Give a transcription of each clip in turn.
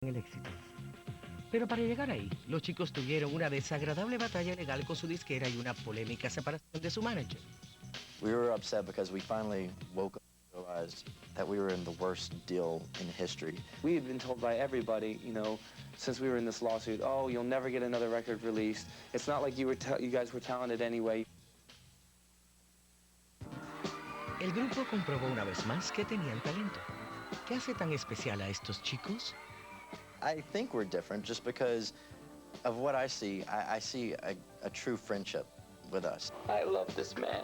el éxito. Pero para llegar ahí, los chicos tuvieron una desagradable batalla legal con su disquera y una polémica separación de su manager. We were upset because we finally woke up and realized that we were in the worst deal in history. We had been told by everybody, you know, since we were in this lawsuit, oh, you'll never get another record released. It's not like you guys were talented anyway. El grupo comprobó una vez más que tenían talento. ¿Qué hace tan especial a estos chicos? I think we're different just because of what I see. I see a true friendship with us. I love this man.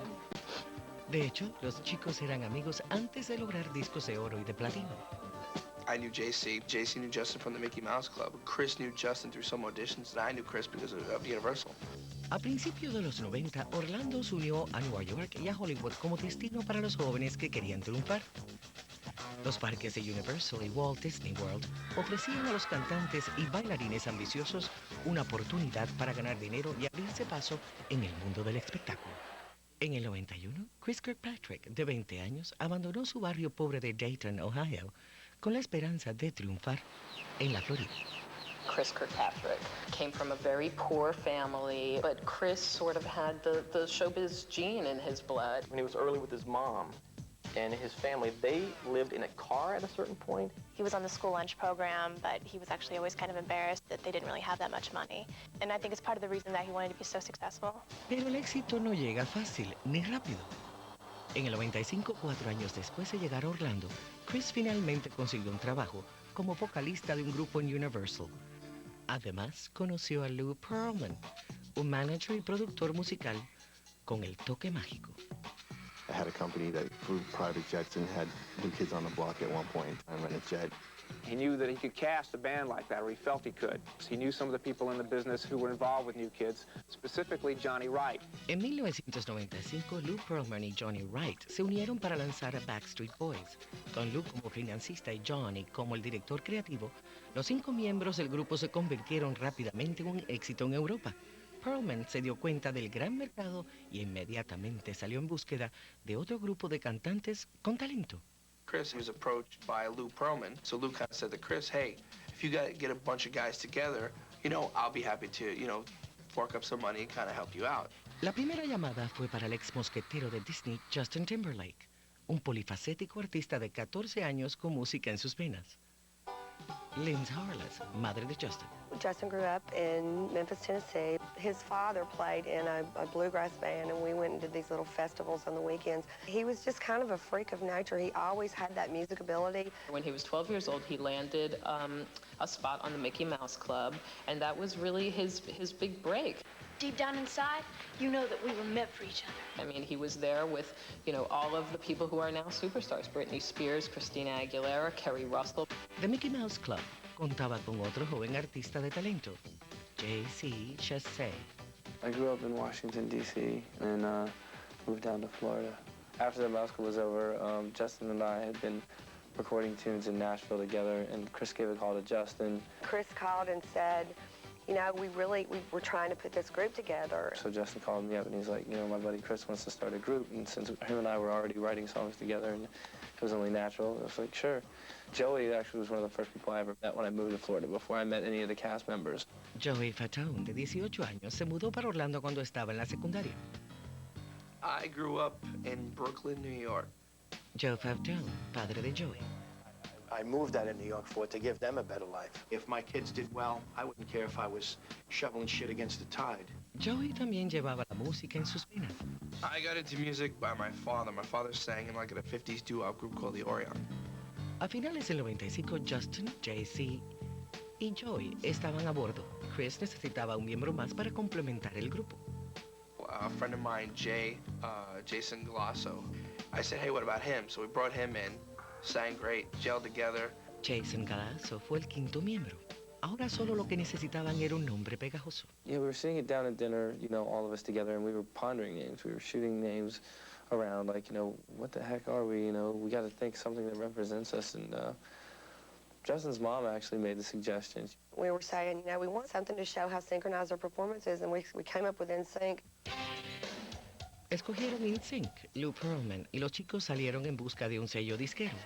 De hecho, los chicos eran amigos antes de lograr discos de oro y de platino. I knew JC. JC knew Justin from the Mickey Mouse Club. Chris knew Justin through some auditions, and I knew Chris because of Universal. A principios de los 90, Orlando se unió a Nueva York y a Hollywood como destino para los jóvenes que querían triunfar. Los parques de Universal y Walt Disney World ofrecían a los cantantes y bailarines ambiciosos una oportunidad para ganar dinero y abrirse paso en el mundo del espectáculo. En el 91, Chris Kirkpatrick, de 20 años, abandonó su barrio pobre de Dayton, Ohio, con la esperanza de triunfar en la Florida. Chris Kirkpatrick came from a very poor family, but Chris sort of had the showbiz gene in his blood. When he was early with his mom and his family, they lived in a car at a certain point. He was on the school lunch program, but he was actually always kind of embarrassed that they didn't really have that much money. And I think it's part of the reason that he wanted to be so successful. Pero el éxito no llega fácil ni rápido. En el 95, 4 años después de llegar a Orlando, Chris finalmente consiguió un trabajo como vocalista de un grupo en Universal. Además, conoció a Lou Pearlman, un manager y productor musical con el toque mágico. I had a company that flew private jets and had New Kids on the Block at one point. I ran a jet. He knew that he could cast a band like that, or he felt he could. He knew some of the people in the business who were involved with New Kids, specifically Johnny Wright. En 1995, Lou Pearlman y Johnny Wright se unieron para lanzar a Backstreet Boys. Con Lou como financista y Johnny como el director creativo, los 5 miembros del grupo se convirtieron rápidamente en un éxito en Europa. Pearlman se dio cuenta del gran mercado y inmediatamente salió en búsqueda de otro grupo de cantantes con talento. Chris was approached by Lou Pearlman, so Lou kind of said to Chris, hey, if you get a bunch of guys together, you know, I'll be happy to, you know, fork up some money and kind of help you out. La primera llamada fue para el ex mosquetero de Disney, Justin Timberlake, un polifacético artista de 14 años con música en sus venas. Linz Harless, madre de Justin. Justin grew up in Memphis, Tennessee. His father played in a bluegrass band, and we went and did these little festivals on the weekends. He was just kind of a freak of nature. He always had that music ability. When he was 12 years old, he landed a spot on the Mickey Mouse Club, and that was really his big break. Deep down inside, you know that we were meant for each other. I mean, he was there with, you know, all of the people who are now superstars. Britney Spears, Christina Aguilera, Kerry Russell. The Mickey Mouse Club contaba con otro joven artista de talento, JC Chasez. I grew up in Washington, D.C., and moved down to Florida. After the mouse club was over, Justin and I had been recording tunes in Nashville together, and Chris gave a call to Justin. Chris called and said, you know, we were trying to put this group together. So Justin called me up and he's like, you know, my buddy Chris wants to start a group. And since him and I were already writing songs together and it was only natural, I was like, sure. Joey actually was one of the first people I ever met when I moved to Florida before I met any of the cast members. Joey Fatone, de 18 años, se mudó para Orlando cuando estaba en la secundaria. I grew up in Brooklyn, New York. Joe Fatone, padre de Joey. I moved out of New York for to give them a better life. If my kids did well, I wouldn't care if I was shoveling shit against the tide. Joey también llevaba la música en sus venas. I got into music by my father. My father sang in like a 50s doo-wop group called the Orion. A finales del 95, Justin, JC y Joey estaban a bordo. Chris necesitaba un miembro más para complementar el grupo. A friend of mine, Jason Galasso, I said, hey, what about him? So we brought him in. Sang great, gelled together. Jason Galasso fue el quinto miembro. Ahora solo lo que necesitaban era un nombre pegajoso. Yeah, we were sitting it down at dinner, you know, all of us together, and we were pondering names. We were shooting names around, like, you know, what the heck are we? You know, we got to think something that represents us. And Justin's mom actually made the suggestion. We were saying, you know, we want something to show how synchronized our performance is, and we came up with Nsync. Escogieron Nsync, Lou Pearlman y los chicos salieron en busca de un sello disquero.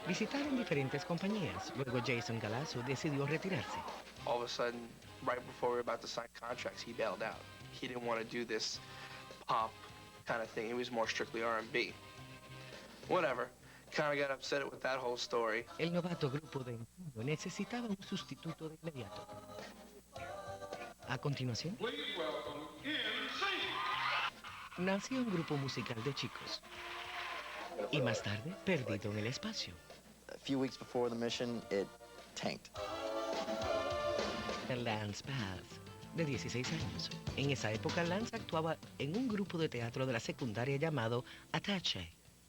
Visitaron diferentes compañías. Luego Jason Galasso decidió retirarse. All of a sudden, right before we were about to sign contracts, he bailed out. He didn't want to do this pop kind of thing. He was more strictly R&B. Whatever. Kind of got upset with that whole story. El novato grupo de Nsync necesitaba un sustituto de inmediato. A continuación, nació un grupo musical de chicos. Y más tarde, perdido en el espacio. A few weeks before the mission, it tanked. Lance Bass, de 16 años. En esa época, Lance actuaba en un grupo de teatro de la secundaria llamado Attache.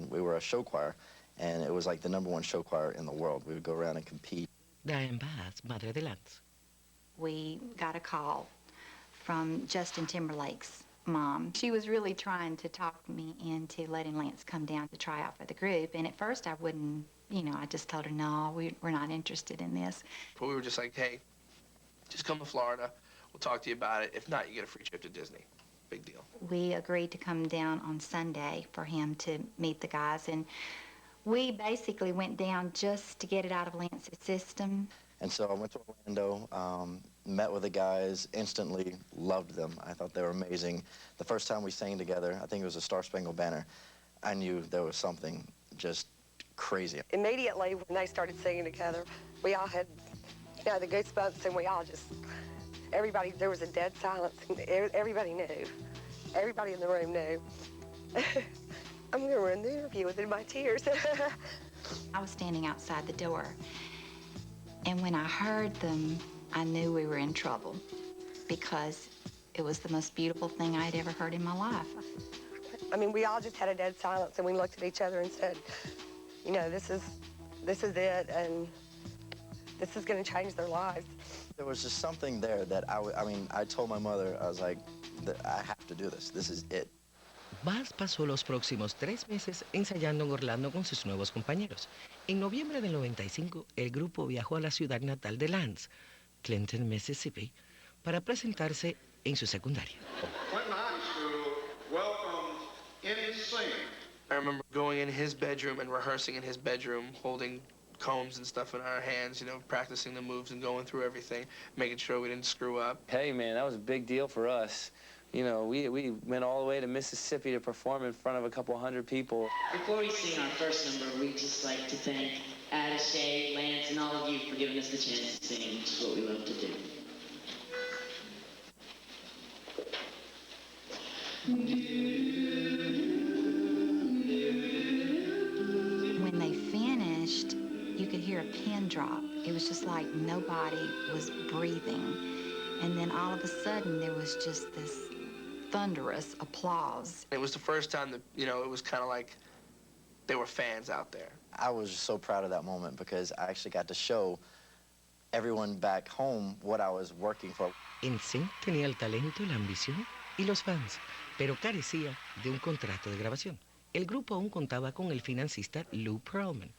We were a show choir, and it was like the #1 show choir in the world. We would go around and compete. Diane Bass, madre de Lance. We got a call from Justin Timberlake's mom. She was really trying to talk me into letting Lance come down to try out for the group. And at first I wouldn't, I just told her, no, we're not interested in this. But we were just like, hey, just come to Florida. We'll talk to you about it. If not, you get a free trip to Disney. Big deal. We agreed to come down on Sunday for him to meet the guys. And we basically went down just to get it out of Lance's system. And so I went to Orlando, met with the guys, instantly loved them. I thought they were amazing. The first time we sang together, I think it was a Star Spangled Banner, I knew there was something just crazy. Immediately when they started singing together, we all had, the goosebumps, and we all just, everybody, there was a dead silence, and everybody knew. Everybody in the room knew. I'm going to run the interview with my tears. I was standing outside the door, and when I heard them, I knew we were in trouble because it was the most beautiful thing I'd ever heard in my life. I mean, we all just had a dead silence, and we looked at each other and said, this is it, and this is going to change their lives. There was just something there that I told my mother, I was like, I have to do this. This is it. Bass pasó los próximos 3 meses ensayando en Orlando con sus nuevos compañeros. En noviembre del 95, el grupo viajó a la ciudad natal de Lance, Clinton, Mississippi, para presentarse en su secundaria. Clinton High School welcomes Nsync. I remember going in his bedroom and rehearsing in his bedroom, holding combs and stuff in our hands, practicing the moves and going through everything, making sure we didn't screw up. Hey, man, that was a big deal for us. We went all the way to Mississippi to perform in front of a couple hundred people. Before we sing our first number, we'd just like to thank Attache, Lance, and all of you for giving us the chance to sing, which is what we love to do. When they finished, you could hear a pin drop. It was just like nobody was breathing. And then all of a sudden, there was just this thunderous applause. It was the first time that, it was kind of like there were fans out there. I was so proud of that moment because I actually got to show everyone back home what I was working for. Nsync tenía el talento, la ambición y los fans, pero carecía de un contrato de grabación. El grupo aún contaba con el financista Lou Pearlman.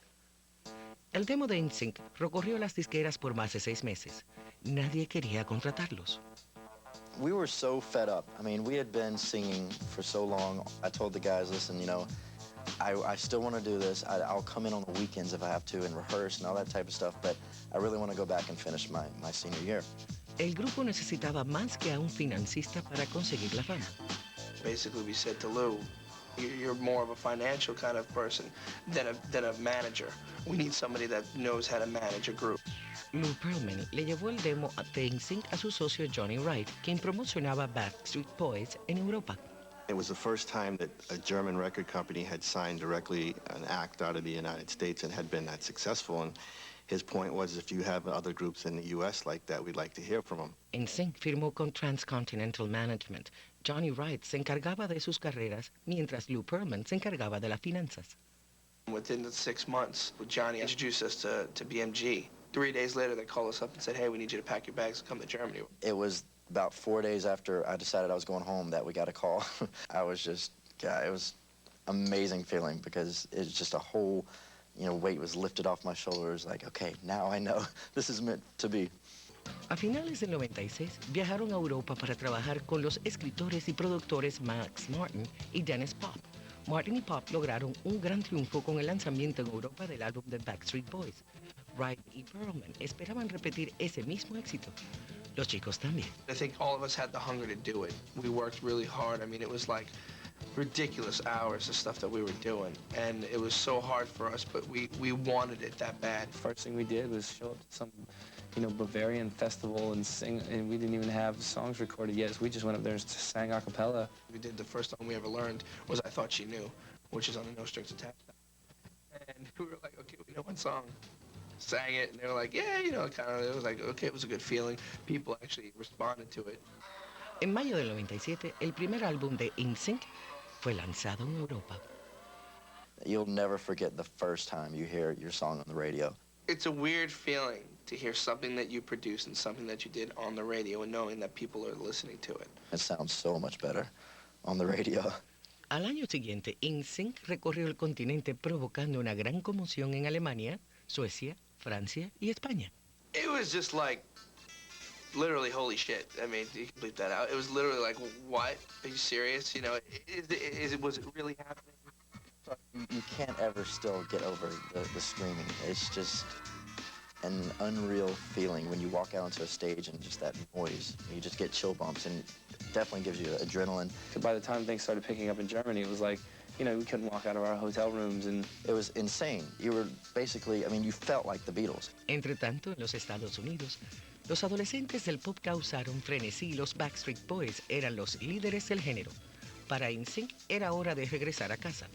El demo de Nsync recorrió las disqueras por más de 6 meses. Nadie quería contratarlos. We were so fed up. I mean, we had been singing for so long. I told the guys, listen, I still want to do this. I'll come in on the weekends if I have to and rehearse and all that type of stuff, but I really want to go back and finish my senior year. El grupo necesitaba más que a un financista para conseguir la fama. Basically, we said to Lou, you're more of a financial kind of person than a manager. We need somebody that knows how to manage a group. Lou Pearlman le llevó el demo de Nsync a su socio Johnny Wright, quien promocionaba Backstreet Boys en Europa. It was the first time that a German record company had signed directly an act out of the United States and had been that successful. And his point was, if you have other groups in the U.S. like that, we'd like to hear from them. Nsync firmó con Transcontinental Management. Johnny Wright se encargaba de sus carreras, mientras Lou Pearlman se encargaba de las finanzas. Within the 6 months, Johnny introduced us to BMG. 3 days later, they called us up and said, hey, we need you to pack your bags and come to Germany. It was about 4 days after I decided I was going home that we got a call. I was just, it was amazing feeling because it's just a whole, weight was lifted off my shoulders. Like, okay, now I know this is meant to be. A finales del 96, viajaron a Europa para trabajar con los escritores y productores Max Martin y Dennis Pop. Martin y Pop lograron un gran triunfo con el lanzamiento en Europa del álbum de Backstreet Boys. Wright y Perlman esperaban repetir ese mismo éxito. Los chicos también. I think all of us had the hunger to do it. We worked really hard. I mean, it was like ridiculous hours of stuff that we were doing, and it was so hard for us, but we wanted it that bad. First thing we did was show up to some, Bavarian festival and sing, and we didn't even have songs recorded yet, so we just went up there and sang a cappella. We did the first song we ever learned was I Thought She Knew, which is on the No Strings Attached. And we were like, okay, we know one song. Sang it, and they were like, yeah, it was like, okay, it was a good feeling. People actually responded to it. En mayo del 97, el primer álbum de Nsync fue lanzado en Europa. You'll never forget the first time you hear your song on the radio. It's a weird feeling to hear something that you produced and something that you did on the radio and knowing that people are listening to it. It sounds so much better on the radio. Al año siguiente, Nsync recorrió el continente provocando una gran conmoción en Alemania, Suecia, Francia y España. It was just like, literally, holy shit. I mean, you can bleep that out. It was literally like, what? Are you serious? Was it really happening? You can't ever still get over the screaming. It's just an unreal feeling when you walk out onto a stage and just that noise. You just get chill bumps, and it definitely gives you adrenaline. By the time things started picking up in Germany, it was like, we couldn't walk out of our hotel rooms, and it was insane. You were basically, you felt like the Beatles. Entre tanto, en los Estados Unidos, los adolescentes del pop causaron frenesí y los Backstreet Boys eran los líderes del género. Para Nsync era hora de regresar a casa.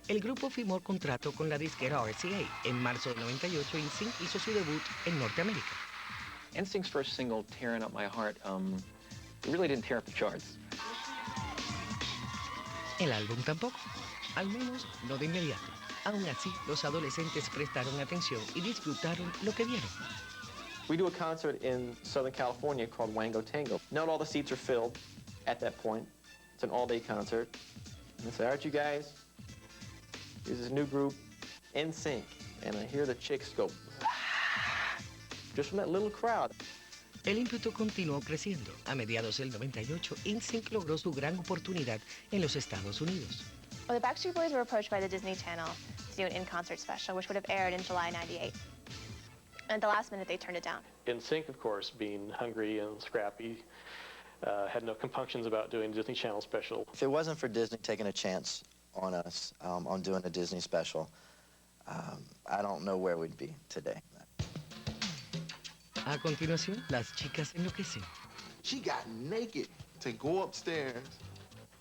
El grupo firmó contrato con la disquera RCA. En marzo del 98, Nsync hizo su debut en Norteamérica. Nsync's first single, Tearing Up My Heart, it really didn't tear up the charts. El álbum tampoco, al menos no de inmediato. Aún así, los adolescentes prestaron atención y disfrutaron lo que vieron. We do a concert in Southern California called Wango Tango. Not all the seats are filled at that point. It's an all-day concert. And I say, all right, you guys, here's this new group, Nsync. And I hear the chicks go, just from that little crowd. El ímpetu continuó creciendo. A mediados del 98, Nsync logró su gran oportunidad en los Estados Unidos. Well, the Backstreet Boys were approached by the Disney Channel to do an in-concert special, which would have aired in July '98. And at the last minute, they turned it down. Nsync, of course, being hungry and scrappy, had no compunctions about doing a Disney Channel special. If it wasn't for Disney taking a chance on us, on doing a Disney special, I don't know where we'd be today. A continuación, las chicas enloquecen. She got naked to go upstairs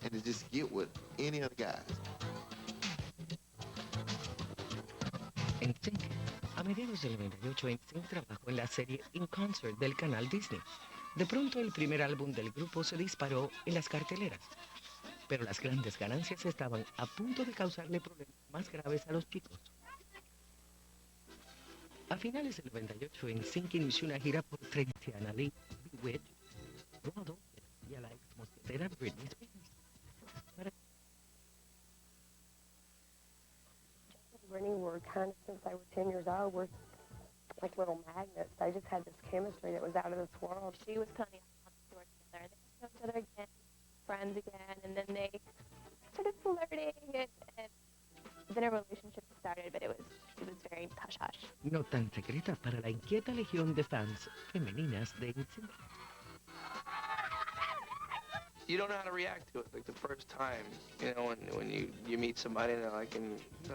and to just get with any of the guys. Nsync. A mediados del 98, Nsync trabajó en la serie In Concert del canal Disney. De pronto, el primer álbum del grupo se disparó en las carteleras. Pero las grandes ganancias estaban a punto de causarle problemas más graves a los chicos. A finales del 98, Nsync inició una gira por Trenciana Lee, Bewitched, Rodo y a la ex mosquetera Britney Spears. Brittany were kind of, since they were 10 years old, were like little magnets. They just had this chemistry that was out of this world. She was kind of on the tour together. They saw each other again, friends again, and then they started flirting, and then a relationship started, but it was very hush-hush. No tan secreta para la inquieta legión de fans femeninas de Nsync. You don't know how to react to it. Like the first time, when you meet somebody and they're like,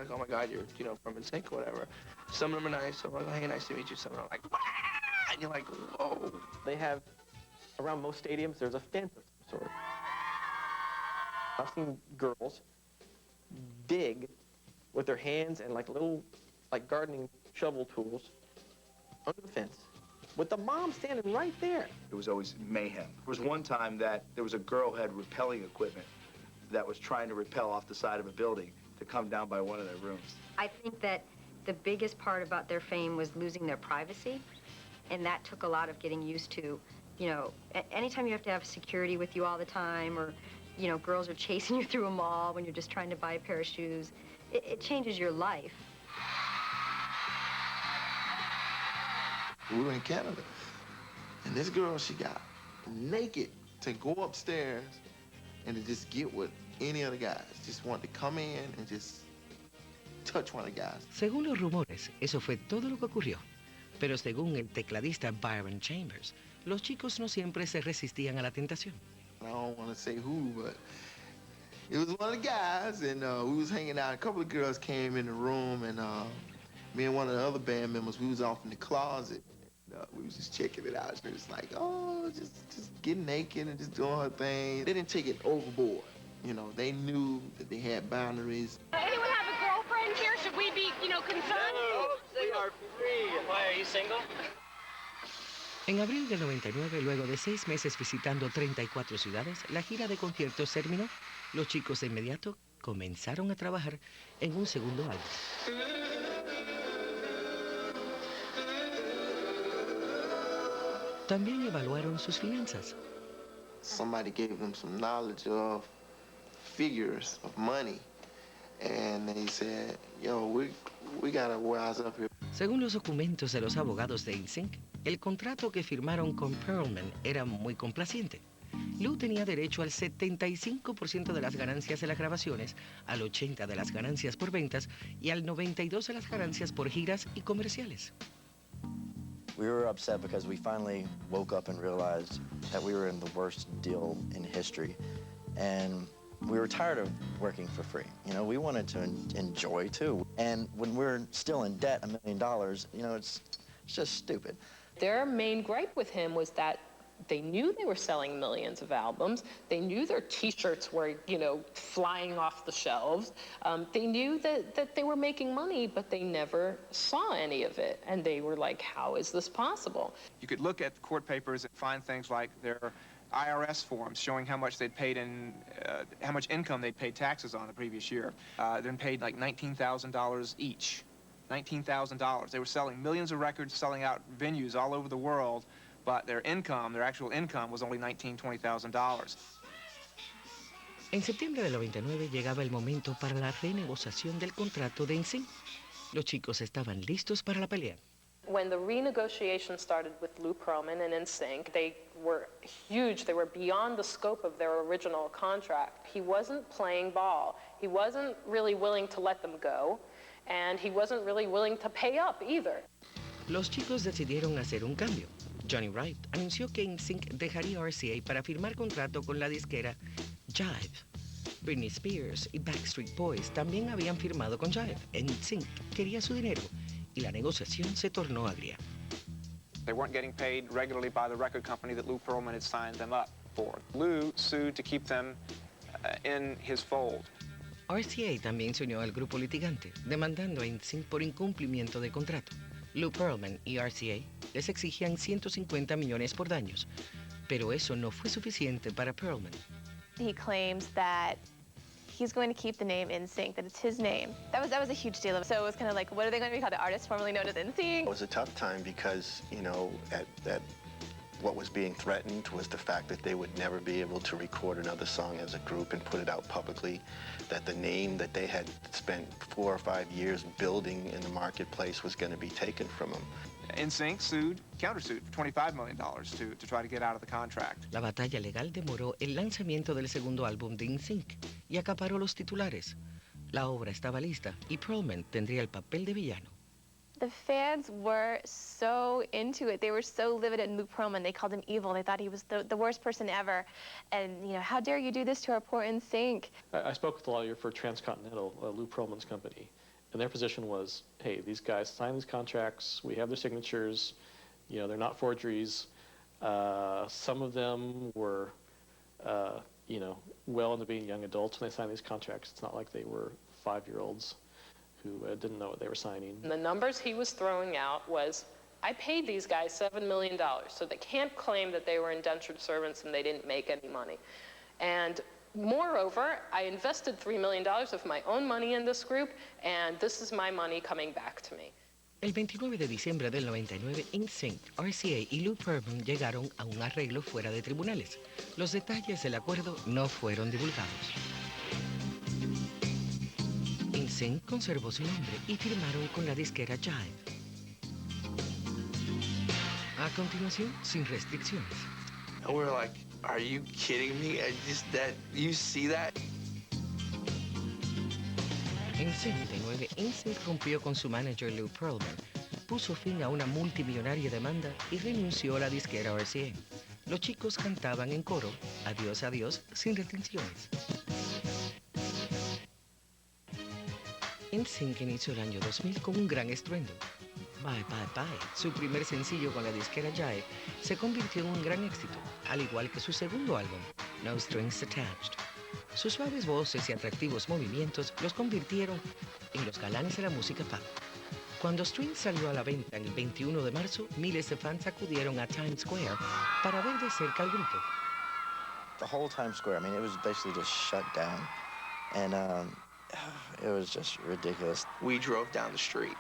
oh my God, you're from Nsync or whatever. Some of them are nice. So I'm like, hey, nice to meet you. Some of them are like, wah! And you're like, whoa. They have, around most stadiums, there's a fence of some sort. I've seen girls dig with their hands and little gardening shovel tools under the fence, with the mom standing right there. It was always mayhem. There was one time that there was a girl who had rappelling equipment that was trying to rappel off the side of a building to come down by one of their rooms. I think that the biggest part about their fame was losing their privacy, and that took a lot of getting used to. Anytime you have to have security with you all the time, or, girls are chasing you through a mall when you're just trying to buy a pair of shoes, it changes your life. We were in Canada, and this girl, she got naked to go upstairs and to just get with any other guys. Just wanted to come in and just touch one of the guys. Según los rumores, eso fue todo lo que ocurrió. Pero según el tecladista Byron Chambers, los chicos no siempre se resistían a la tentación. I don't want to say who, but it was one of the guys, and we was hanging out. A couple of girls came in the room, and me and one of the other band members, we was off in the closet. We was just checking it out. She was like, oh, just getting naked and just doing her thing. They didn't take it overboard. You know, they knew that they had boundaries. Anyone have a girlfriend here? Should we be, concerned? No, they are free. Why, are you single? En abril del 99, luego de 6 meses visitando 34 ciudades, la gira de conciertos terminó. Los chicos de inmediato comenzaron a trabajar en un segundo álbum. También evaluaron sus finanzas. Somebody gave them some knowledge of figures of money, and they said, yo, we gotta wise up here. Según los documentos de los abogados de Nsync, el contrato que firmaron con Perlman era muy complaciente. Lou tenía derecho al 75% de las ganancias de las grabaciones, al 80% de las ganancias por ventas y al 92% de las ganancias por giras y comerciales. We were upset because we finally woke up and realized that we were in the worst deal in history. And we were tired of working for free. You know, we wanted to enjoy too. And when we're still in debt, $1 million, it's just stupid. Their main gripe with him was that they knew they were selling millions of albums. They knew their T-shirts were, flying off the shelves. They knew that they were making money, but they never saw any of it. And they were like, how is this possible? You could look at court papers and find things like their IRS forms showing how much they'd paid in, how much income they'd paid taxes on the previous year. Then paid like $19,000 each. $19,000. They were selling millions of records, selling out venues all over the world. But their actual income, was only $19,000, $20,000. En septiembre del 99 llegaba el momento para la renegociación del contrato de Nsync. Los chicos estaban listos para la pelea. When the renegotiation started with Lou Pearlman and Nsync, they were huge. They were beyond the scope of their original contract. He wasn't playing ball. He wasn't really willing to let them go, and he wasn't really willing to pay up either. Los chicos decidieron hacer un cambio. Johnny Wright anunció que Nsync dejaría RCA para firmar contrato con la disquera Jive. Britney Spears y Backstreet Boys también habían firmado con Jive. Nsync quería su dinero y la negociación se tornó agria. They weren't getting paid regularly by the record company that Lou Pearlman had signed them up for. Lou sued to keep them in his fold. RCA también se unió al grupo litigante, demandando a Nsync por incumplimiento de contrato. Lou Pearlman y RCA les exigían 150 millones por daños, pero eso no fue suficiente para Pearlman. He claims that he's going to keep the name Nsync, that it's his name. That was a huge deal. So it was kind of like, what are they going to be called? The artist formerly known as Nsync? It was a tough time because, at what was being threatened was the fact that they would never be able to record another song as a group and put it out publicly, that the name that they had spent 4 or 5 years building in the marketplace was going to be taken from them. Nsync countersued for $25 million to try to get out of the contract. La batalla legal demoró el lanzamiento del segundo álbum de Nsync y acaparó los titulares. La obra estaba lista y Pearlman tendría el papel de villano. The fans were so into it. They were so livid at Lou Pearlman. They called him evil. They thought he was the worst person ever. And, how dare you do this to our poor Nsync? I spoke with the lawyer for Transcontinental, Lou Pearlman's company, and their position was, hey, these guys signed these contracts. We have their signatures. They're not forgeries. Some of them were, well into being young adults when they signed these contracts. It's not like they were 5-year-olds. Who didn't know what they were signing. And the numbers he was throwing out was, I paid these guys $7 million, so they can't claim that they were indentured servants and they didn't make any money. And moreover, I invested $3 million of my own money in this group, and this is my money coming back to me. El 29 de diciembre del 99, Nsync, RCA y Lou Pearlman llegaron a un arreglo fuera de tribunales. Los detalles del acuerdo no fueron divulgados. Nsync conservó su nombre y firmaron con la disquera Jive. A continuación, sin restricciones. And we were like, are you kidding me? You see that? En 79, Nsync rompió con su manager Lou Pearlman, puso fin a una multimillonaria demanda y renunció a la disquera RCA. Los chicos cantaban en coro, adiós, adiós, sin restricciones. Nsync inició el año 2000 con un gran estruendo. Bye, bye, bye, su primer sencillo con la disquera Jive, se convirtió en un gran éxito, al igual que su segundo álbum, No Strings Attached. Sus suaves voces y atractivos movimientos los convirtieron en los galanes de la música pop. Cuando Strings salió a la venta el 21 de marzo, miles de fans acudieron a Times Square para ver de cerca al grupo. The whole Times Square, I mean, it was basically just shut down. And it was just ridiculous. We drove down the street,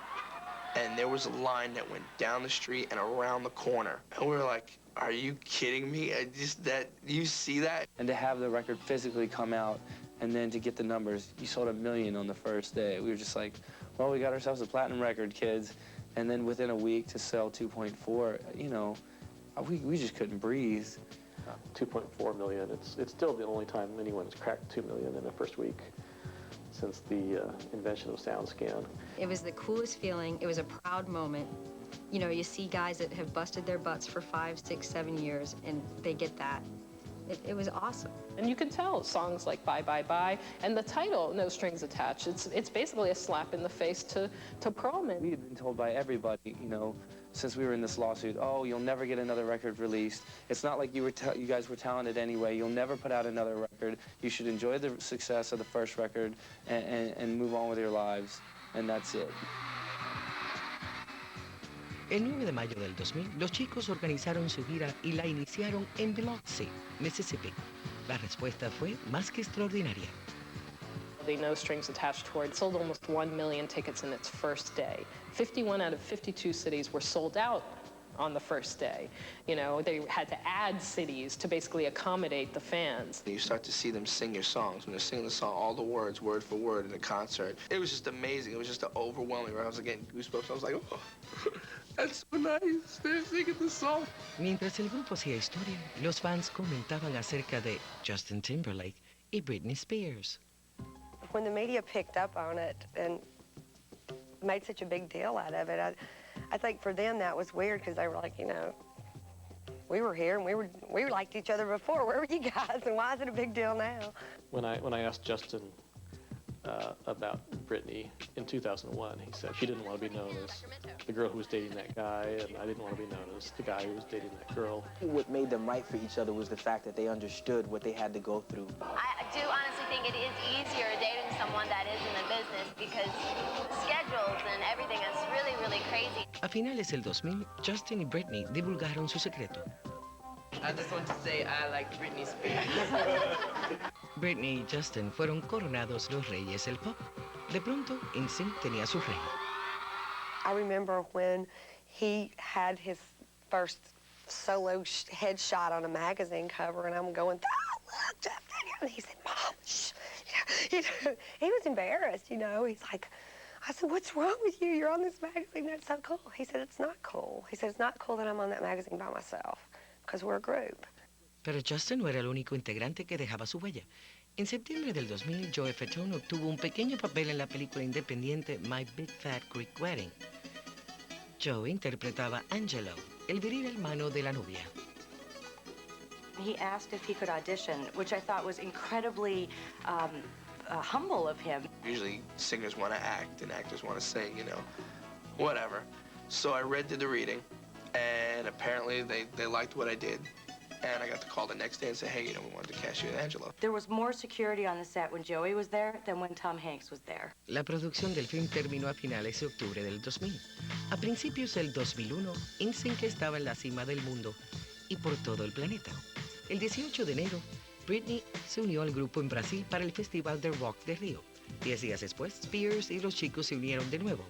and there was a line that went down the street and around the corner. And we were like, are you kidding me? You see that? And to have the record physically come out, and then to get the numbers, you sold 1 million on the first day. We were just like, well, we got ourselves a platinum record, kids. And then within a week to sell 2.4, you know, we just couldn't breathe. 2.4 million. It's still the only time anyone's cracked 2 million in the first week since the invention of SoundScan. It was the coolest feeling. It was a proud moment. You know, you see guys that have busted their butts for 5, 6, 7 years, and they get that. It was awesome. And you can tell songs like Bye Bye Bye and the title, No Strings Attached, it's basically a slap in the face to Pearlman. We had been told by everybody, you know, since we were in this lawsuit, oh, you'll never get another record released. It's not like you guys were talented anyway. You'll never put out another record. You should enjoy the success of the first record and move on with your lives. And that's it. El 9 de mayo del 2000, los chicos organizaron su gira y la iniciaron en Biloxi, Mississippi. La respuesta fue más que extraordinaria. The No Strings Attached tour sold almost 1 million tickets in its first day. 51 out of 52 cities were sold out on the first day. You know, they had to add cities to basically accommodate the fans. You start to see them sing your songs. When they're singing the song, all the words, word for word in the concert. It was just amazing. It was just overwhelming. I was getting goosebumps. I was like, oh, that's so nice. They're singing the song. Mientras el grupo hacía historia, los fans comentaban acerca de Justin Timberlake y Britney Spears. When the media picked up on it and made such a big deal out of it, I think for them that was weird because they were like, you know, we were here and we liked each other before. Where were you guys, and why is it a big deal now? When I asked Justin about Britney in 2001, he said she didn't want to be known as the girl who was dating that guy, and I didn't want to be known as the guy who was dating that girl. What made them right for each other was the fact that they understood what they had to go through. I do honestly think it is easier dating someone that is in the business because schedules and everything is really, really crazy. A finales del 2000, Justin y Britney divulgaron su secreto. I just want to say I like Britney Spears. Britney y Justin fueron coronados los reyes del pop. De pronto, Nsync tenía su rey. I remember when he had his first solo headshot on a magazine cover, and I'm going, oh, look, Justin. And he said, Mom, shh. You know, he was embarrassed, you know. He's like, I said, what's wrong with you? You're on this magazine. That's so cool. He said, it's not cool. He said, it's not cool that I'm on that magazine by myself because we're a group. Pero Justin no era el único integrante que dejaba su huella. En septiembre del 2000, Joey Fatone obtuvo un pequeño papel en la película independiente My Big Fat Greek Wedding. Joey interpretaba a Angelo, el viril hermano de la novia. He asked if he could audition, which I thought was incredibly humble of him. Usually singers want to act and actors want to sing, you know, whatever. So I read through the reading, and apparently they liked what I did. And I got the call the next day and said, hey, you know, we wanted to cast you as Angelo. There was more security on the set when Joey was there than when Tom Hanks was there. La producción del film terminó a finales de octubre del 2000. A principios del 2001, Nsync estaba en la cima del mundo y por todo el planeta. El 18 de enero, Britney se unió al grupo en Brasil para el Festival de Rock de Río. 10 días después, Spears y los chicos se unieron de nuevo.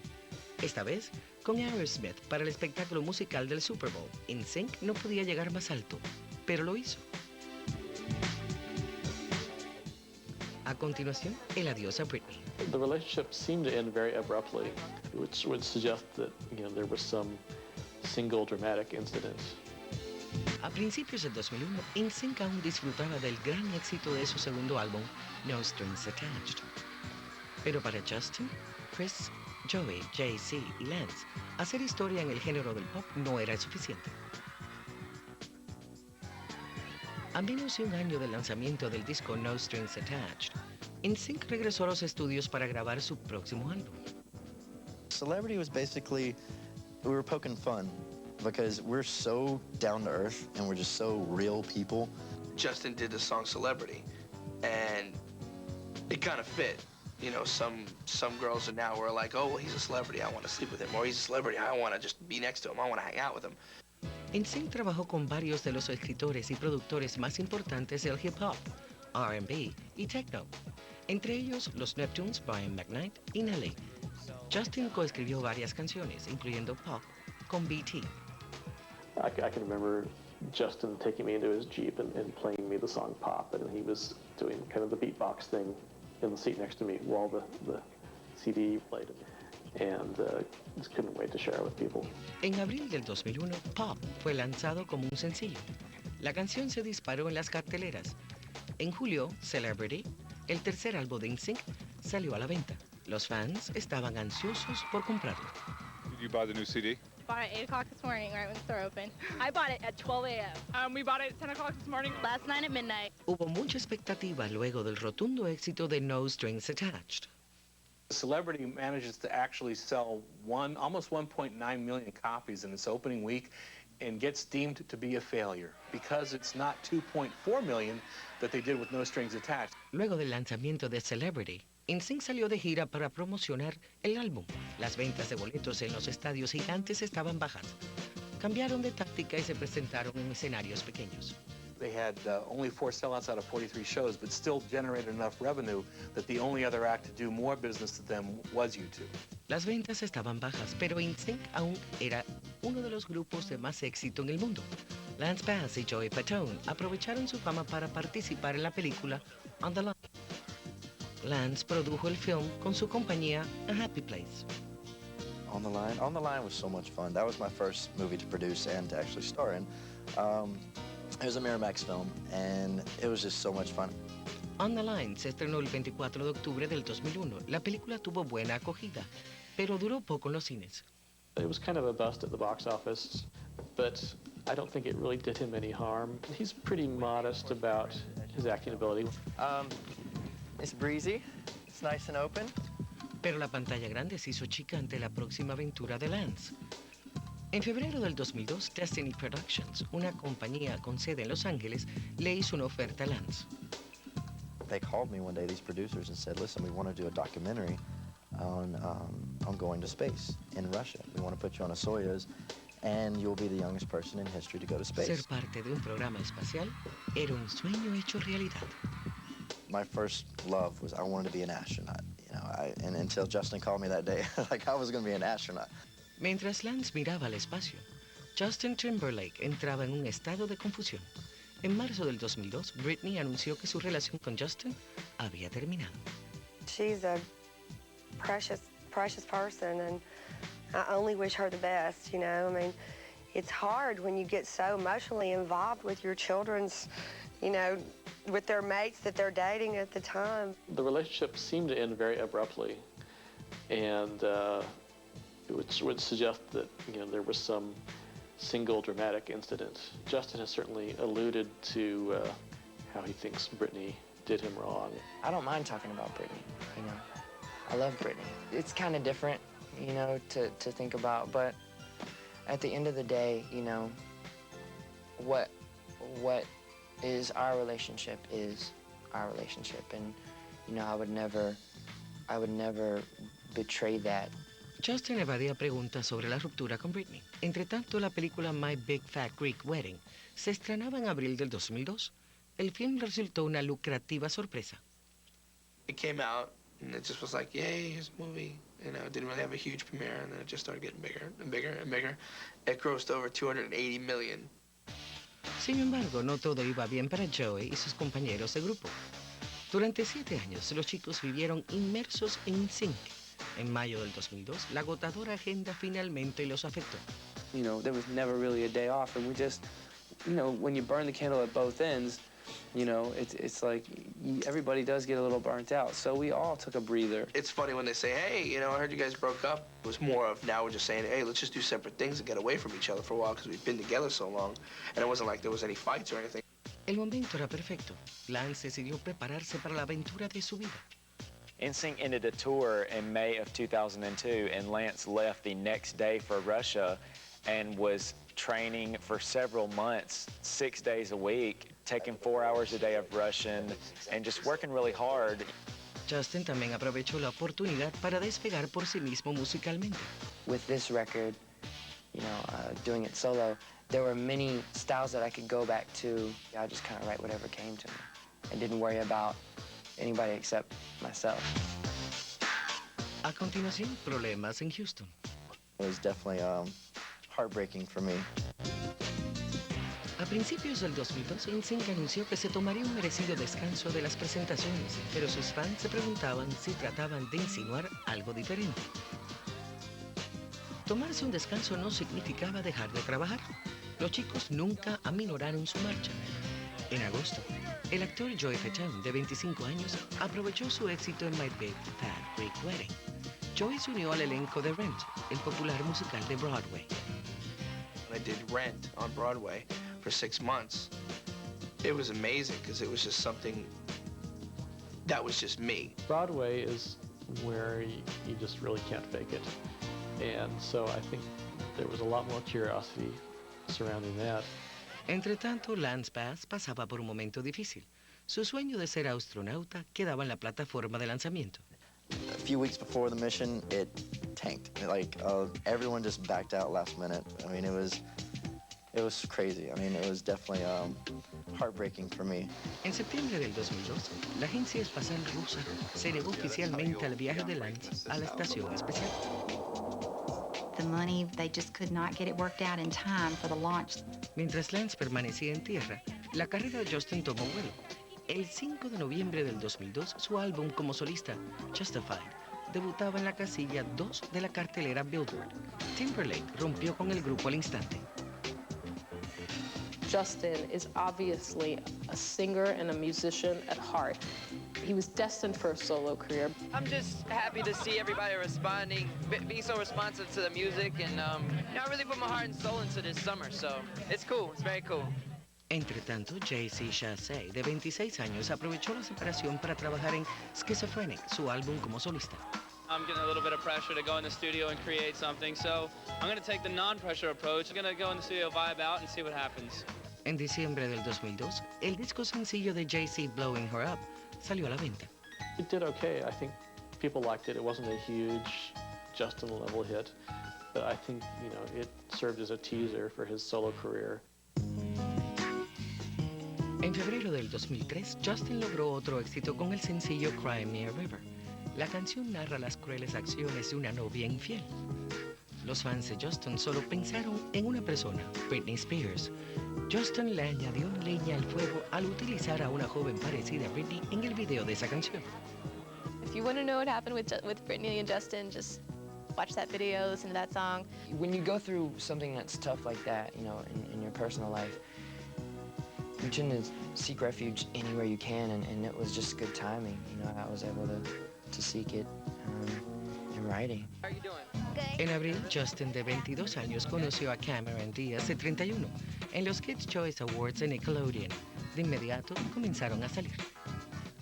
Esta vez, con Aerosmith para el espectáculo musical del Super Bowl. Nsync no podía llegar más alto, pero lo hizo. A continuación, el adiós a Britney. The relationship seemed to end very abruptly, which would suggest that, you know, there was some single dramatic incident. A principios del 2001, Nsync aún disfrutaba del gran éxito de su segundo álbum, No Strings Attached. Pero para Justin, Chris, Joey, Jay-Z y Lance, hacer historia en el género del pop no era suficiente. A menos de un año del lanzamiento del disco No Strings Attached, Nsync regresó a los estudios para grabar su próximo álbum. Celebrity was basically, we were poking fun because we're so down to earth and we're just so real people. Justin did the song Celebrity, and it kind of fit. You know, some girls are now were like, oh, well, he's a celebrity, I want to sleep with him. Or he's a celebrity, I want to just be next to him, I want to hang out with him. Nsync trabajó con varios de los escritores y productores más importantes del hip hop, R&B y techno. Entre ellos, los Neptunes, Brian McKnight y Nelly. Justin coescribió varias canciones, incluyendo Pop, con BT. I can remember Justin taking me into his Jeep and playing me the song Pop, and he was doing kind of the beatbox thing in the seat next to me while the CD played. And just couldn't wait to share it with people. En abril del 2001, Pop fue lanzado como un sencillo. La canción se disparó en las carteleras. En julio, Celebrity, el tercer álbum de Nsync, salió a la venta. Los fans estaban ansiosos por comprarlo. Did you buy the new CD? Bought it at 8 o'clock this morning, right when the store opened. I bought it at 12 a.m. We bought it at 10 o'clock this morning. Last night at midnight. Hubo mucha expectativa luego del rotundo éxito de No Strings Attached. Celebrity manages to actually sell almost 1.9 million copies in its opening week and gets deemed to be a failure because it's not 2.4 million that they did with No Strings Attached. Luego del lanzamiento de Celebrity, Nsync salió de gira para promocionar el álbum. Las ventas de boletos en los estadios gigantes estaban bajas. Cambiaron de táctica y se presentaron en escenarios pequeños. They had only 4 sellouts out of 43 shows, but still generated enough revenue that the only other act to do more business to them was U2. Las ventas estaban bajas, pero Nsync aún era uno de los grupos de más éxito en el mundo. Lance Bass y Joey Fatone aprovecharon su fama para participar en la película On the Line. Lance produjo el film con su compañía A Happy Place. On the Line was so much fun. That was my first movie to produce and to actually star in. It was a Miramax film, and it was just so much fun. On the Line se estrenó el 24 de octubre del 2001. La película tuvo buena acogida, pero duró poco en los cines. It was kind of a bust at the box office, but I don't think it really did him any harm. He's pretty modest about his acting ability. It's breezy, it's nice and open. Pero la pantalla grande se hizo chica ante la próxima aventura de Lance. En febrero del 2002, Destiny Productions, una compañía con sede en Los Ángeles, le hizo una oferta a Lance. They called me one day, these producers, and said, listen, we want to do a documentary on going to space in Russia. We want to put you on a Soyuz, and you'll be the youngest person in history to go to space. Ser parte de un programa espacial era un sueño hecho realidad. My first love was I wanted to be an astronaut. You know, and until Justin called me that day, like I was going to be an astronaut. Mientras Lance miraba al espacio, Justin Timberlake entraba en un estado de confusión. En marzo del 2002, Britney anunció que su relación con Justin había terminado. She's a precious person, and I only wish her the best, you know. I mean, it's hard when you get so emotionally involved with your children's, you know, with their mates that they're dating at the time. The relationship seemed to end very abruptly, and it would suggest that, you know, there was some single dramatic incident. Justin has certainly alluded to how he thinks Britney did him wrong. I don't mind talking about Britney, you know. I love Britney. It's kind of different, you know, to think about, but at the end of the day, you know, what is our relationship is our relationship, and, you know, I would never betray that. Justin evadía preguntas sobre la ruptura con Britney. Entre tanto, la película My Big Fat Greek Wedding se estrenaba en abril del 2002. El film resultó una lucrativa sorpresa. It came out, and it just was like, yay, here's a movie. You know, it didn't really have a huge premiere, and then it just started getting bigger and bigger and bigger. It grossed over $280 million. Sin embargo, no todo iba bien para Joey y sus compañeros de grupo. Durante 7 años, los chicos vivieron inmersos en Nsync. En mayo del 2002, la agotadora agenda finalmente los afectó. You know, there was never really a day off, and we just, you know, when you burn the candle at both ends, You know, it's like everybody does get a little burnt out. So we all took a breather. It's funny when they say, hey, you know, I heard you guys broke up. It was more of now we're just saying, hey, let's just do separate things and get away from each other for a while because we've been together so long. And it wasn't like there was any fights or anything. El momento era perfecto. Lance decidió prepararse para la aventura de su vida. Nsync ended a tour in May of 2002, and Lance left the next day for Russia and was training for several months, 6 days a week, taking 4 hours a day of Russian, and just working really hard. Justin también aprovechó la oportunidad para despegar por sí mismo musicalmente. With this record, you know, doing it solo, there were many styles that I could go back to. I just kind of write whatever came to me and didn't worry about anybody except myself. A continuación, problemas en Houston. It was definitely heartbreaking for me. A principios del 2002, Nsync anunció que se tomaría un merecido descanso de las presentaciones, pero sus fans se preguntaban si trataban de insinuar algo diferente. Tomarse un descanso no significaba dejar de trabajar. Los chicos nunca aminoraron su marcha. En agosto, el actor Joey Fechan, de 25 años, aprovechó su éxito en My Big Fat Greek Wedding. Joey se unió al elenco de Rent, el popular musical de Broadway. I did Rent on Broadway for 6 months. It was amazing because it was just something that was just me. Broadway is where you just really can't fake it. And so I think there was a lot more curiosity surrounding that. Entre tanto, Lance Bass pasaba por un momento difícil. Su sueño de ser astronauta quedaba en la plataforma de lanzamiento. A few weeks before the mission, it tanked. Like, everyone just backed out last minute. I mean, it was crazy. I mean, it was definitely heartbreaking for me. En septiembre del 2002, la agencia espacial rusa se negó oficialmente al viaje de Lance a la estación espacial. The money, they just could not get it worked out in time for the launch. Mientras Lance permanecía en tierra, la carrera de Justin tomó vuelo. El 5 de noviembre del 2002, su álbum como solista, Justified, debutaba en la casilla 2 de la cartelera Billboard. Timberlake rompió con el grupo al instante. Justin is obviously a singer and a musician at heart. He was destined for a solo career. I'm just happy to see everybody responding, being so responsive to the music, and I really put my heart and soul into this summer, so it's cool, it's very cool. Entre tanto, J.C. Chasez, de 26 años, aprovechó la separación para trabajar en Schizophrenic, su álbum como solista. I'm getting a little bit of pressure to go in the studio and create something, so I'm going to take the non-pressure approach. I'm going to go in the studio, vibe out, and see what happens. En diciembre del 2002, el disco sencillo de Jay-Z, Blowing Her Up, salió a la venta. It did okay. I think people liked it. It wasn't a huge Justin-level hit, but I think, you know, it served as a teaser for his solo career. En febrero del 2003, Justin logró otro éxito con el sencillo Cry Me a River. La canción narra las crueles acciones de una novia infiel. Los fans de Justin solo pensaron en una persona, Britney Spears. Justin le añadió leña al fuego al utilizar a una joven parecida a Britney en el video de esa canción. If you want to know what happened with Britney and Justin, just watch that video, listen to that song. When you go through something that's tough like that, you know, in your personal life, you tend to seek refuge anywhere you can, and it was just good timing. You know, I was able to seek it in writing. How are you doing? En abril, Justin, de 22 años, conoció a Cameron Diaz, de 31, en los Kids' Choice Awards de Nickelodeon. De inmediato, comenzaron a salir.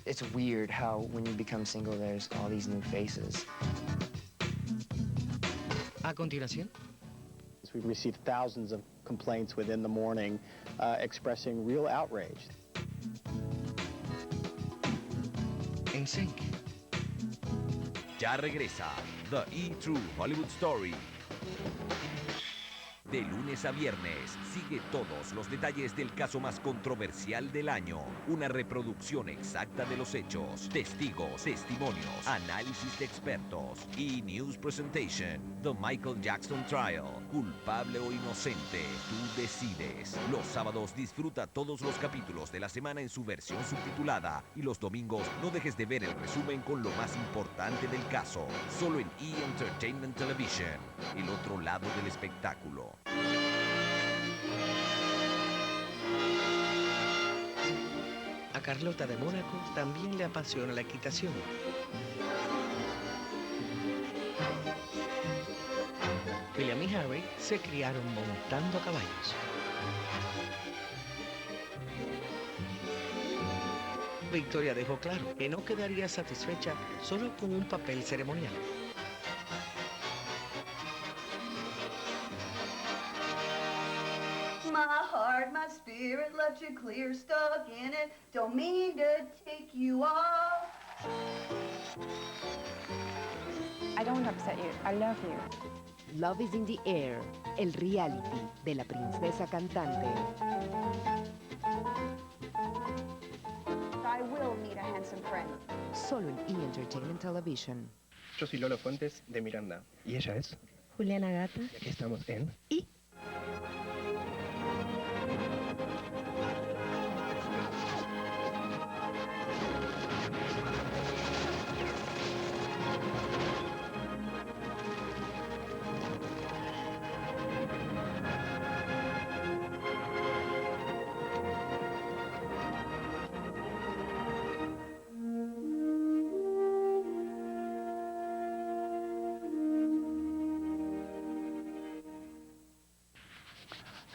It's weird how when you become single, there's all these new faces. A continuación, we've received thousands of complaints within the morning expressing real outrage. Nsync. Ya regresa The E! True Hollywood Story. De lunes a viernes, sigue todos los detalles del caso más controversial del año. Una reproducción exacta de los hechos, testigos, testimonios, análisis de expertos y news presentation. The Michael Jackson Trial. Culpable o inocente, tú decides. Los sábados disfruta todos los capítulos de la semana en su versión subtitulada. Y los domingos no dejes de ver el resumen con lo más importante del caso. Solo en E! Entertainment Television. El otro lado del espectáculo. Carlota de Mónaco también le apasiona la equitación. William y Harry se criaron montando caballos. Victoria dejó claro que no quedaría satisfecha solo con un papel ceremonial. My heart, my spirit left you clear, stuck in it. Don't mean to take you off. I don't want to upset you. I love you. Love is in the Air, el reality de la princesa cantante. I will need a handsome friend. Solo en E! Entertainment Television. Yo soy Lolo Fuentes de Miranda. ¿Y ella es? Juliana Gata. Y aquí estamos en... Y...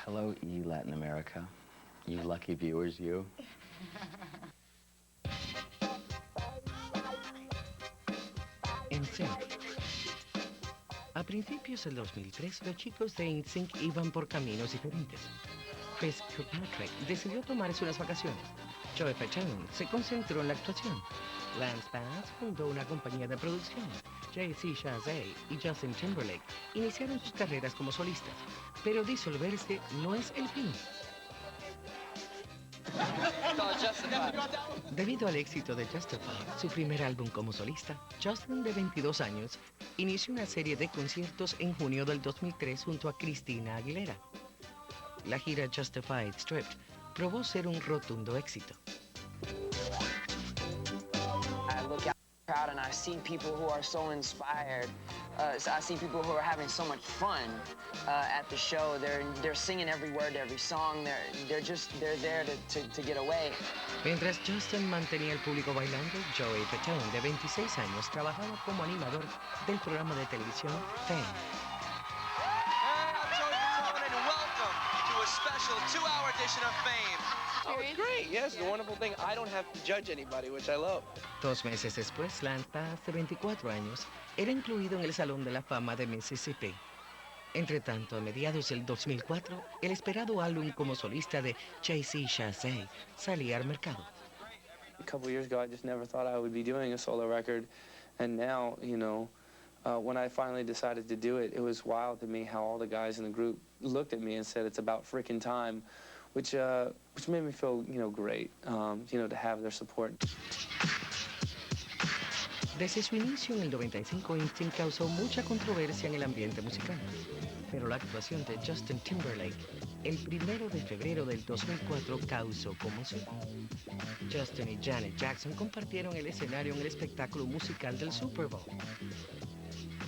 Hello, E! Latin America. You lucky viewers, you. Nsync. A principios del 2003, los chicos de Nsync iban por caminos diferentes. Chris Kirkpatrick decidió tomarse unas vacaciones. Joey Fatone se concentró en la actuación. Lance Bass fundó una compañía de producción. Jay-Z Chazé y Justin Timberlake iniciaron sus carreras como solistas. Pero disolverse no es el fin. Debido al éxito de Justified, su primer álbum como solista, Justin, de 22 años, inició una serie de conciertos en junio del 2003 junto a Christina Aguilera. La gira Justified Stripped probó ser un rotundo éxito. I look out in the crowd and I see people who are so inspired. I see people who are having so much fun at the show. They're singing every word, every song. They're there to get away. Mientras Justin mantenía al público bailando, Joey Fatone, de 26 años, trabajaba como animador del programa de televisión Fame. Hey, I'm Joey Fatone, and welcome to a special 2-hour edition of Fame. Oh, it's great. Yes, it's a wonderful thing. I don't have to judge anybody, which I love. 2 meses después, Lance Bass, de 24 años, era incluido en el Salón de la Fama de Mississippi. Entre tanto, a mediados del 2004, el esperado álbum como solista de Jay-Z Chazé salía al mercado. A couple years ago, I just never thought I would be doing a solo record. And now, you know, when I finally decided to do it, it was wild to me how all the guys in the group looked at me and said, it's about freaking time, which made me feel, you know, great, you know, to have their support. Desde su inicio en el 95, Nsync causó mucha controversia en el ambiente musical. Pero la actuación de Justin Timberlake el 1 de febrero del 2004 causó conmoción. Justin y Janet Jackson compartieron el escenario en el espectáculo musical del Super Bowl.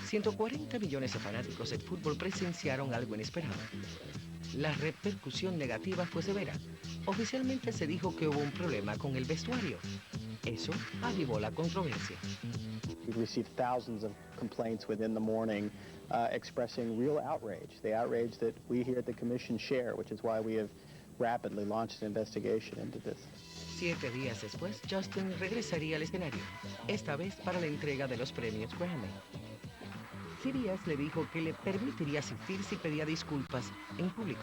140 millones de fanáticos del fútbol presenciaron algo inesperado. La repercusión negativa fue severa. Oficialmente se dijo que hubo un problema con el vestuario. Eso avivó la controversia. We've received thousands of complaints within the morning expressing real outrage, the outrage that we here at the Commission share, which is why we have rapidly launched an investigation into this. 7 días después, Justin regresaría al escenario, esta vez para la entrega de los premios Grammy. CBS le dijo que le permitiría asistir si pedía disculpas en público.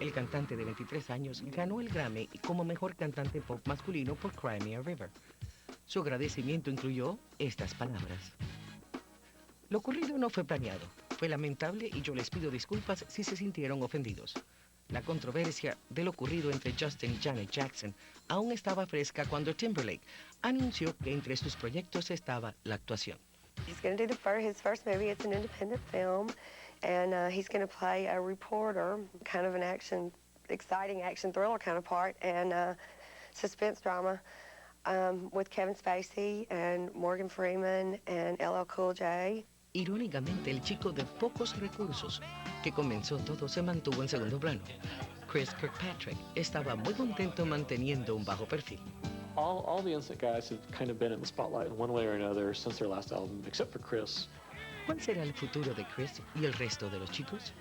El cantante de 23 años ganó el Grammy como mejor cantante pop masculino por Cry Me a River. Su agradecimiento incluyó estas palabras. Lo ocurrido no fue planeado, fue lamentable y yo les pido disculpas si se sintieron ofendidos. La controversia de lo ocurrido entre Justin y Janet Jackson aún estaba fresca cuando Timberlake anunció que entre sus proyectos estaba la actuación. He's going to do his first movie. It's an independent film, and he's going to play a reporter, kind of an exciting action thriller kind of part, and suspense drama with Kevin Spacey and Morgan Freeman and LL Cool J. Irónicamente, el chico de pocos recursos que comenzó todo se mantuvo en segundo plano. Chris Kirkpatrick estaba muy contento manteniendo un bajo perfil. All the Nsync guys have kind of been in the spotlight in one way or another since their last album, except for Chris. ¿Cuál será el futuro de Chris y el resto de los chicos?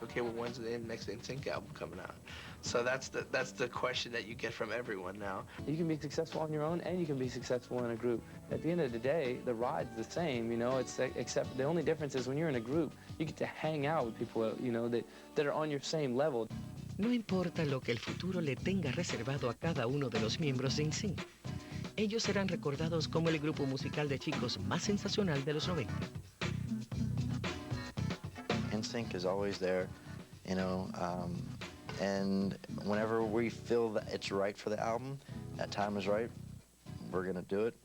Okay, well, when's the next Nsync album coming out? So that's the question that you get from everyone now. You can be successful on your own, and you can be successful in a group. At the end of the day, the ride's the same, you know. Except the only difference is when you're in a group, you get to hang out with people, you know, that are on your same level. No importa lo que el futuro le tenga reservado a cada uno de los miembros de Nsync. Ellos serán recordados como el grupo musical de chicos más sensacional de los 90. Nsync is always there, you know, and whenever we feel that it's right for the album, that time is right, we're gonna do it.